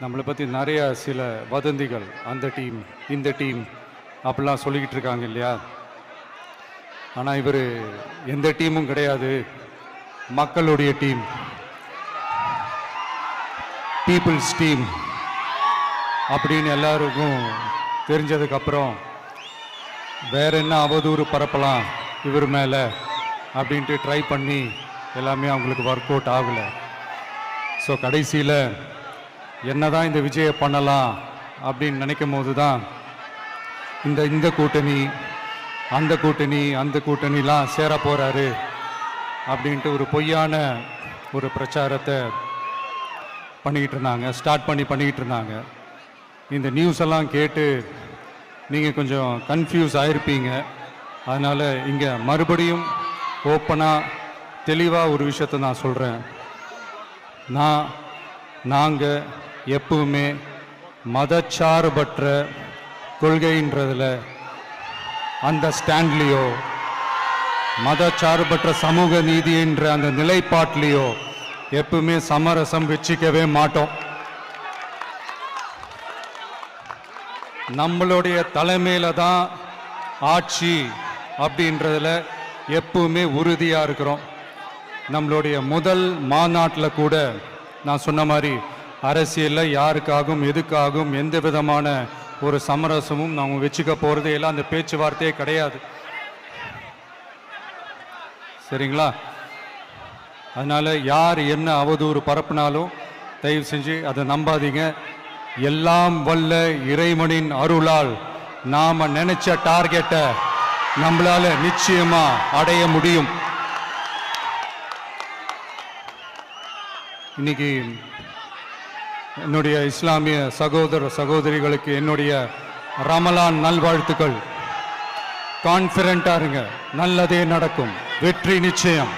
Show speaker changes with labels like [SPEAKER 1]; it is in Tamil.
[SPEAKER 1] நம்மளை பற்றி நிறைய சில வதந்திகள், அந்த டீம் இந்த டீம் அப்படிலாம் சொல்லிக்கிட்டு இருக்காங்க இல்லையா? ஆனால் இவர் எந்த டீமும் கிடையாது, மக்களுடைய டீம், பீப்புள்ஸ் டீம் அப்படின்னு எல்லாருக்கும் தெரிஞ்சதுக்கப்புறம் வேற என்ன அவதூறு பரப்பலாம் இவர் மேலே அப்படின்ட்டு ட்ரை பண்ணி எல்லாமே அவங்களுக்கு ஒர்க் அவுட் ஆகலை. ஸோ கடைசியில் என்ன தான் இந்த விஜயை பண்ணலாம் அப்படின்னு நினைக்கும் போது தான் இந்த கூட்டணி அந்த கூட்டணிலாம் சேர போகிறாரு அப்படின்ட்டு ஒரு பொய்யான ஒரு பிரச்சாரத்தை பண்ணிக்கிட்டு இருந்தாங்க. இந்த நியூஸ் எல்லாம் கேட்டு நீங்கள் கொஞ்சம் கன்ஃபியூஸ் ஆகிருப்பீங்க. அதனால் இங்கே மறுபடியும் ஓப்பனாக தெளிவாக ஒரு விஷயத்தை நான் சொல்கிறேன். நாங்கள் எப்பவுமே மதச்சார்பற்ற கொள்கைன்றதில், அந்த ஸ்டாண்ட்லேயோ, மதச்சார்பற்ற சமூக நீதி என்ற அந்த நிலைப்பாட்டிலேயோ எப்பவுமே சமரசம் வச்சுக்கவே மாட்டோம். நம்மளுடைய தலைமையில தான் ஆட்சி அப்படின்றதுல எப்பவுமே உறுதியாக இருக்கிறோம். நம்மளுடைய முதல் மாநாட்டில் கூட நான் சொன்ன மாதிரி அரசியலில் யாருக்காகவும் எதுக்காகவும் எந்த விதமான ஒரு சமரசமும் நாம் வச்சுக்க போகிறதே எல்லாம் அந்த பேச்சுவார்த்தையே கிடையாது. சரிங்களா? அதனால் யார் என்ன அவதூறு பரப்புனாலும் தயவு செஞ்சு அதை நம்பாதீங்க. எல்லாம் வல்ல இறைவனின் அருளால் நாம் நினைச்ச டார்கெட்டை நம்மளால நிச்சயமா அடைய முடியும். இன்னைக்கு என்னுடைய இஸ்லாமிய சகோதர சகோதரிகளுக்கு என்னுடைய ரமலான் நல்வாழ்த்துக்கள். கான்ஃபிடென்ட்டா இருங்க, நல்லதே நடக்கும், வெற்றி நிச்சயம்.